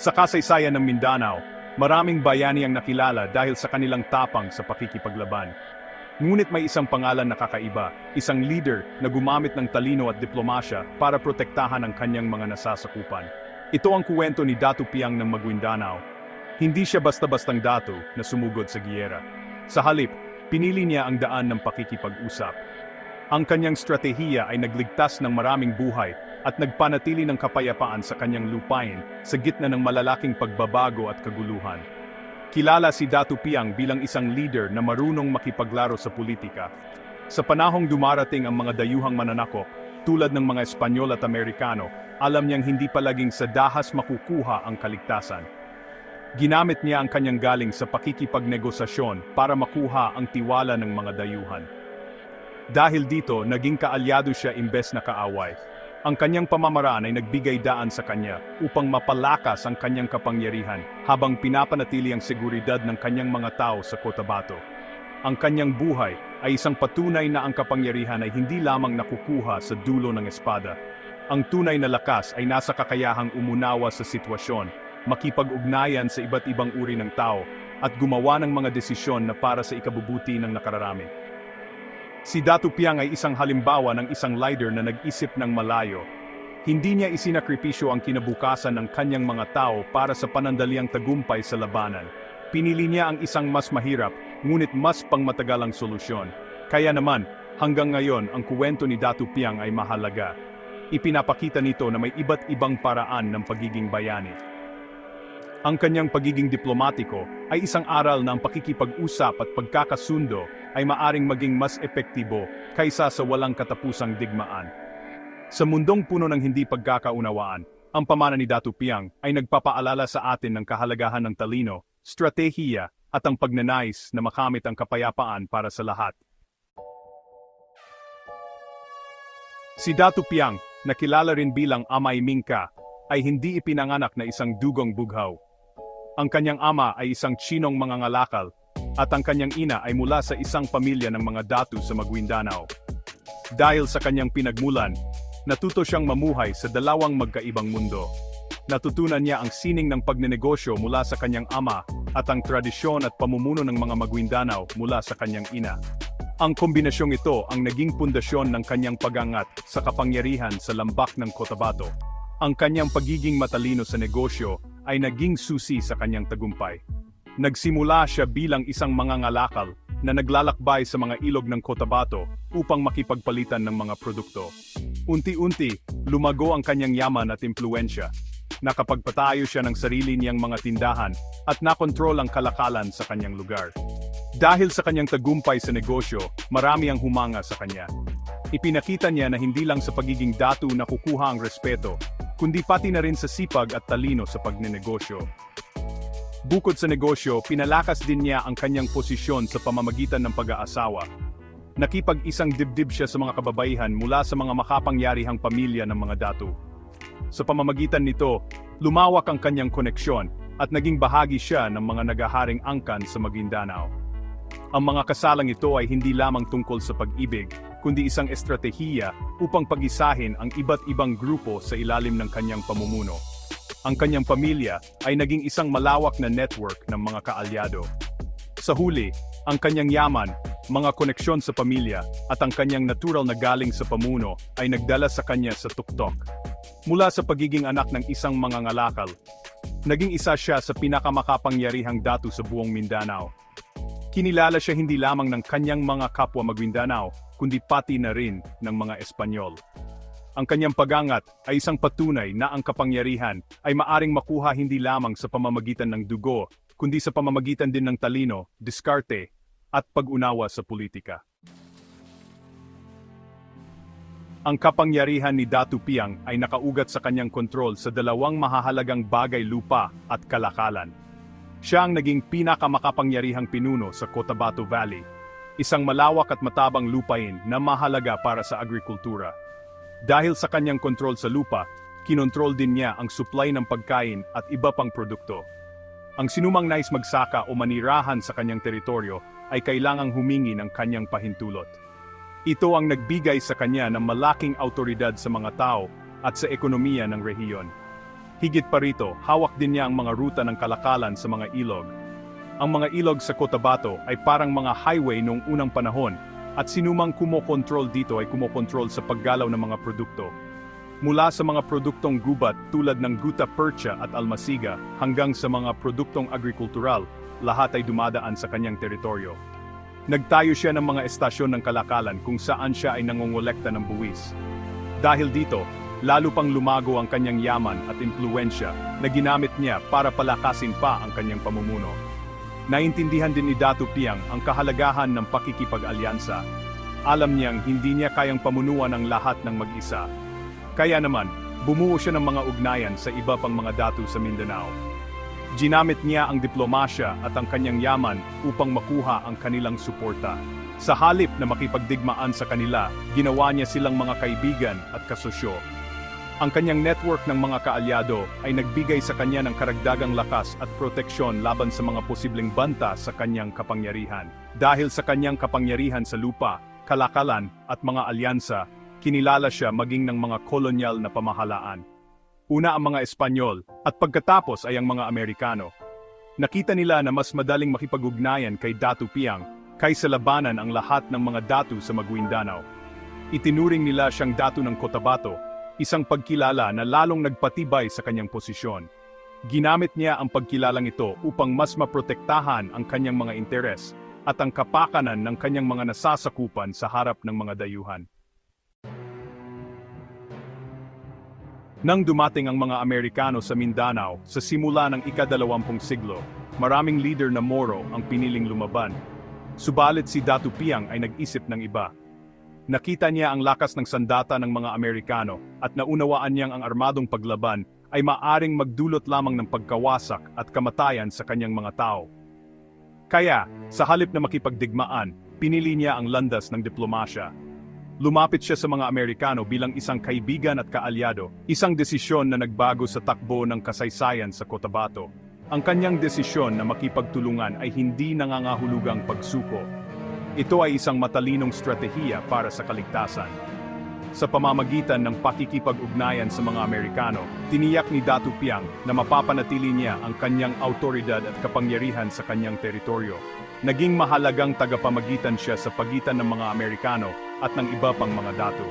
Sa kasaysayan ng Mindanao, maraming bayani ang nakilala dahil sa kanilang tapang sa pakikipaglaban. Ngunit may isang pangalan na kakaiba, isang leader na gumamit ng talino at diplomasya para protektahan ang kanyang mga nasasakupan. Ito ang kuwento ni Datu Piang ng Maguindanao. Hindi siya basta-bastang dato na sumugod sa giyera. Sa halip, pinili niya ang daan ng pakikipag-usap. Ang kanyang stratehiya ay nagligtas ng maraming buhay at nagpanatili ng kapayapaan sa kanyang lupain sa gitna ng malalaking pagbabago at kaguluhan. Kilala si Datu Piang bilang isang leader na marunong makipaglaro sa politika. Sa panahong dumarating ang mga dayuhang mananakop, tulad ng mga Espanyol at Amerikano, alam niyang hindi palaging sa dahas makukuha ang kaligtasan. Ginamit niya ang kanyang galing sa pakikipagnegosasyon para makuha ang tiwala ng mga dayuhan. Dahil dito, naging kaalyado siya imbes na kaaway. Ang kanyang pamamaraan ay nagbigay daan sa kanya upang mapalakas ang kanyang kapangyarihan habang pinapanatili ang seguridad ng kanyang mga tao sa Cotabato. Ang kanyang buhay ay isang patunay na ang kapangyarihan ay hindi lamang nakukuha sa dulo ng espada. Ang tunay na lakas ay nasa kakayahang umunawa sa sitwasyon, makipag-ugnayan sa iba't ibang uri ng tao, at gumawa ng mga desisyon na para sa ikabubuti ng nakararami. Si Datu Piang ay isang halimbawa ng isang leader na nag-isip ng malayo. Hindi niya isinakripisyo ang kinabukasan ng kanyang mga tao para sa panandaliang tagumpay sa labanan. Pinili niya ang isang mas mahirap, ngunit mas pangmatagalang solusyon. Kaya naman, hanggang ngayon ang kuwento ni Datu Piang ay mahalaga. Ipinapakita nito na may iba't ibang paraan ng pagiging bayani. Ang kanyang pagiging diplomatiko ay isang aral na ang pakikipag-usap at pagkakasundo ay maaring maging mas epektibo kaysa sa walang katapusang digmaan. Sa mundong puno ng hindi pagkakaunawaan, ang pamana ni Datu Piang ay nagpapaalala sa atin ng kahalagahan ng talino, stratehiya at ang pagnanais na makamit ang kapayapaan para sa lahat. Si Datu Piang, na kilala rin bilang Amay Mingka, ay hindi ipinanganak na isang dugong bughaw. Ang kanyang ama ay isang Tsinong mangangalakal, at ang kanyang ina ay mula sa isang pamilya ng mga datu sa Maguindanao. Dahil sa kanyang pinagmulan, natuto siyang mamuhay sa dalawang magkaibang mundo. Natutunan niya ang sining ng pagnenegosyo mula sa kanyang ama at ang tradisyon at pamumuno ng mga Maguindanao mula sa kanyang ina. Ang kombinasyong ito ang naging pundasyon ng kanyang pagangat sa kapangyarihan sa lambak ng Cotabato. Ang kanyang pagiging matalino sa negosyo ay naging susi sa kanyang tagumpay. Nagsimula siya bilang isang mangangalakal na naglalakbay sa mga ilog ng Cotabato upang makipagpalitan ng mga produkto. Unti-unti, lumago ang kanyang yaman at impluwensya. Nakapagpatayo siya ng sarili niyang mga tindahan at nakontrol ang kalakalan sa kanyang lugar. Dahil sa kanyang tagumpay sa negosyo, marami ang humanga sa kanya. Ipinakita niya na hindi lang sa pagiging datu nakukuha ang respeto, kundi pati na rin sa sipag at talino sa pagnenegosyo. Bukod sa negosyo, pinalakas din niya ang kanyang posisyon sa pamamagitan ng pag-aasawa. Nakipag-isang dibdib siya sa mga kababaihan mula sa mga makapangyarihang pamilya ng mga datu. Sa pamamagitan nito, lumawak ang kanyang koneksyon at naging bahagi siya ng mga nagaharing angkan sa Maguindanao. Ang mga kasalang ito ay hindi lamang tungkol sa pag-ibig, kundi isang estratehiya upang pag-isahin ang iba't ibang grupo sa ilalim ng kanyang pamumuno. Ang kanyang pamilya ay naging isang malawak na network ng mga kaalyado. Sa huli, ang kanyang yaman, mga koneksyon sa pamilya, at ang kanyang natural na galing sa pamuno ay nagdala sa kanya sa tuktok. Mula sa pagiging anak ng isang mangangalakal, naging isa siya sa pinakamakapangyarihang datu sa buong Mindanao. Kinilala siya hindi lamang ng kanyang mga kapwa Maguindanao, kundi pati na rin ng mga Espanyol. Ang kanyang pagangat ay isang patunay na ang kapangyarihan ay maaring makuha hindi lamang sa pamamagitan ng dugo, kundi sa pamamagitan din ng talino, diskarte, at pag-unawa sa politika. Ang kapangyarihan ni Datu Piang ay nakaugat sa kanyang kontrol sa dalawang mahahalagang bagay, lupa at kalakalan. Siya ang naging pinakamakapangyarihang pinuno sa Cotabato Valley, isang malawak at matabang lupain na mahalaga para sa agrikultura. Dahil sa kanyang kontrol sa lupa, kinontrol din niya ang supply ng pagkain at iba pang produkto. Ang sinumang nais magsaka o manirahan sa kanyang teritoryo ay kailangang humingi ng kanyang pahintulot. Ito ang nagbigay sa kanya ng malaking awtoridad sa mga tao at sa ekonomiya ng rehiyon. Higit pa rito, hawak din niya ang mga ruta ng kalakalan sa mga ilog. Ang mga ilog sa Cotabato ay parang mga highway noong unang panahon, at sinumang kumokontrol dito ay kumokontrol sa paggalaw ng mga produkto. Mula sa mga produktong gubat tulad ng gutta percha at almasiga hanggang sa mga produktong agrikultural, lahat ay dumadaan sa kanyang teritoryo. Nagtayo siya ng mga estasyon ng kalakalan kung saan siya ay nangongolekta ng buwis. Dahil dito, lalo pang lumago ang kanyang yaman at impluwensya na ginamit niya para palakasin pa ang kanyang pamumuno. Naintindihan din ni Datu Piang ang kahalagahan ng pakikipag-alyansa. Alam niyang hindi niya kayang pamunuan ang lahat ng mag-isa. Kaya naman, bumuo siya ng mga ugnayan sa iba pang mga datu sa Mindanao. Ginamit niya ang diplomasya at ang kanyang yaman upang makuha ang kanilang suporta. Sa halip na makipagdigmaan sa kanila, ginawa niya silang mga kaibigan at kasosyo. Ang kanyang network ng mga kaalyado ay nagbigay sa kanya ng karagdagang lakas at proteksyon laban sa mga posibleng banta sa kanyang kapangyarihan. Dahil sa kanyang kapangyarihan sa lupa, kalakalan at mga alyansa, kinilala siya maging ng mga kolonyal na pamahalaan. Una ang mga Espanyol, at pagkatapos ay ang mga Amerikano. Nakita nila na mas madaling makipag-ugnayan kay Datu Piang kaysa labanan ang lahat ng mga datu sa Maguindanao. Itinuring nila siyang datu ng Cotabato, isang pagkilala na lalong nagpatibay sa kanyang posisyon. Ginamit niya ang pagkilalang ito upang mas maprotektahan ang kanyang mga interes at ang kapakanan ng kanyang mga nasasakupan sa harap ng mga dayuhan. Nang dumating ang mga Amerikano sa Mindanao sa simula ng ika-20 siglo, maraming leader na Moro ang piniling lumaban. Subalit si Datu Piang ay nag-isip ng iba. Nakita niya ang lakas ng sandata ng mga Amerikano at naunawaan niyang ang armadong paglaban ay maaring magdulot lamang ng pagkawasak at kamatayan sa kanyang mga tao. Kaya, sa halip na makipagdigmaan, pinili niya ang landas ng diplomasya. Lumapit siya sa mga Amerikano bilang isang kaibigan at kaalyado, isang desisyon na nagbago sa takbo ng kasaysayan sa Cotabato. Ang kanyang desisyon na makipagtulungan ay hindi nangangahulugang pagsuko. Ito ay isang matalinong stratehiya para sa kaligtasan. Sa pamamagitan ng pakikipag-ugnayan sa mga Amerikano, tiniyak ni Datu Piang na mapapanatili niya ang kanyang awtoridad at kapangyarihan sa kanyang teritoryo. Naging mahalagang tagapamagitan siya sa pagitan ng mga Amerikano at ng iba pang mga datu.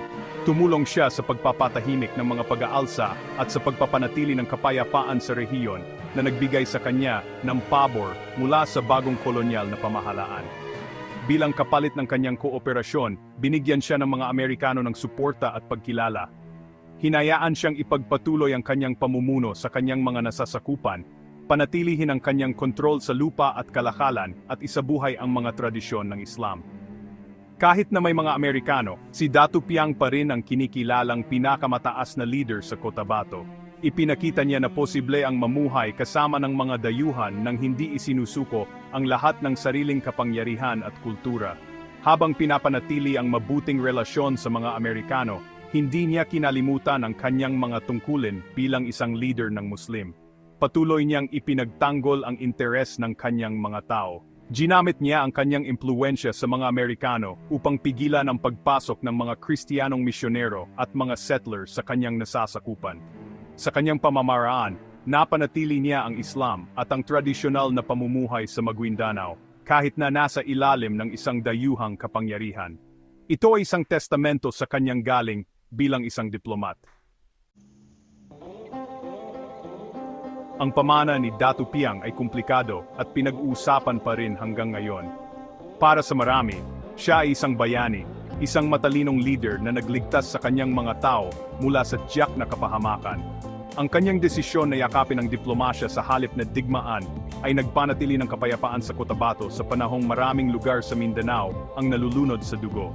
Tumulong siya sa pagpapatahimik ng mga pag-aalsa at sa pagpapanatili ng kapayapaan sa rehiyon na nagbigay sa kanya ng pabor mula sa bagong kolonyal na pamahalaan. Bilang kapalit ng kanyang kooperasyon, binigyan siya ng mga Amerikano ng suporta at pagkilala. Hinayaan siyang ipagpatuloy ang kanyang pamumuno sa kanyang mga nasasakupan, panatilihin ang kanyang kontrol sa lupa at kalakalan at isabuhay ang mga tradisyon ng Islam. Kahit na may mga Amerikano, si Datu Piang pa rin ang kinikilalang pinakamataas na leader sa Cotabato. Ipinakita niya na posible ang mamuhay kasama ng mga dayuhan nang hindi isinusuko ang lahat ng sariling kapangyarihan at kultura. Habang pinapanatili ang mabuting relasyon sa mga Amerikano, hindi niya kinalimutan ang kanyang mga tungkulin bilang isang leader ng Muslim. Patuloy niyang ipinagtanggol ang interes ng kanyang mga tao. Ginamit niya ang kanyang impluwensya sa mga Amerikano upang pigilan ang pagpasok ng mga Kristiyanong misyonero at mga settlers sa kanyang nasasakupan. Sa kanyang pamamaraan, napanatili niya ang Islam at ang tradisyonal na pamumuhay sa Maguindanao, kahit na nasa ilalim ng isang dayuhang kapangyarihan. Ito ay isang testamento sa kanyang galing bilang isang diplomat. Ang pamana ni Datu Piang ay komplikado at pinag-uusapan pa rin hanggang ngayon. Para sa marami, siya ay isang bayani, isang matalinong leader na nagligtas sa kanyang mga tao mula sa tiyak na kapahamakan. Ang kanyang desisyon na yakapin ang diplomasya sa halip na digmaan ay nagpanatili ng kapayapaan sa Cotabato sa panahong maraming lugar sa Mindanao ang nalulunod sa dugo.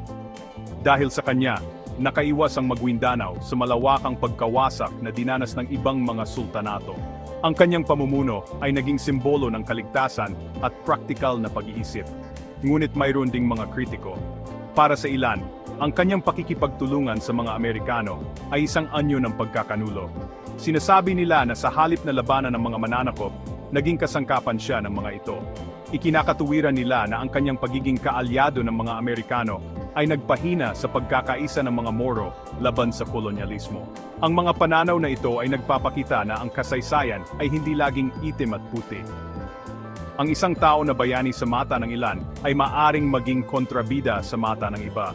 Dahil sa kanya, nakaiwas ang Maguindanao sa malawakang pagkawasak na dinanas ng ibang mga sultanato. Ang kanyang pamumuno ay naging simbolo ng kaligtasan at praktikal na pag-iisip. Ngunit mayroon ding mga kritiko. Para sa ilan, ang kanyang pakikipagtulungan sa mga Amerikano ay isang anyo ng pagkakanulo. Sinasabi nila na sa halip na labanan ng mga mananakop, naging kasangkapan siya ng mga ito. Ikinakatuwiran nila na ang kanyang pagiging kaalyado ng mga Amerikano ay nagpahina sa pagkakaisa ng mga Moro laban sa kolonyalismo. Ang mga pananaw na ito ay nagpapakita na ang kasaysayan ay hindi laging itim at puti. Ang isang tao na bayani sa mata ng ilan ay maaring maging kontrabida sa mata ng iba.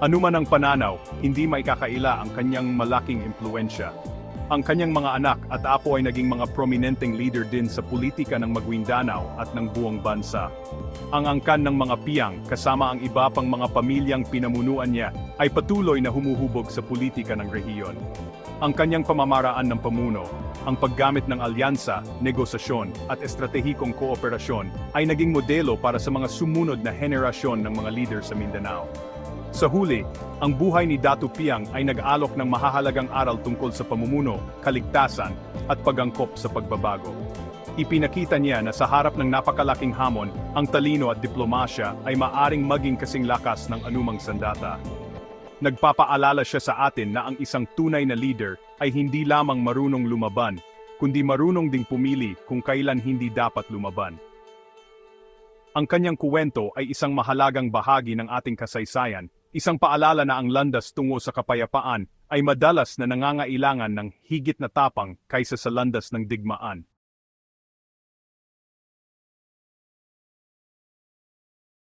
Anuman ang pananaw, hindi maikakaila ang kanyang malaking impluensya. Ang kanyang mga anak at apo ay naging mga prominenteng leader din sa politika ng Maguindanao at ng buong bansa. Ang angkan ng mga Piang kasama ang iba pang mga pamilyang pinamunuan niya ay patuloy na humuhubog sa politika ng rehiyon. Ang kanyang pamamaraan ng pamuno, ang paggamit ng alyansa, negosasyon at estratehikong kooperasyon ay naging modelo para sa mga sumunod na henerasyon ng mga leader sa Mindanao. Sa huli, ang buhay ni Datu Piang ay nag-alok ng mahahalagang aral tungkol sa pamumuno, kaligtasan, at pag-angkop sa pagbabago. Ipinakita niya na sa harap ng napakalaking hamon, ang talino at diplomasya ay maaring maging kasing lakas ng anumang sandata. Nagpapaalala siya sa atin na ang isang tunay na leader ay hindi lamang marunong lumaban, kundi marunong ding pumili kung kailan hindi dapat lumaban. Ang kanyang kuwento ay isang mahalagang bahagi ng ating kasaysayan, isang paalala na ang landas tungo sa kapayapaan ay madalas na nangangailangan ng higit na tapang kaysa sa landas ng digmaan.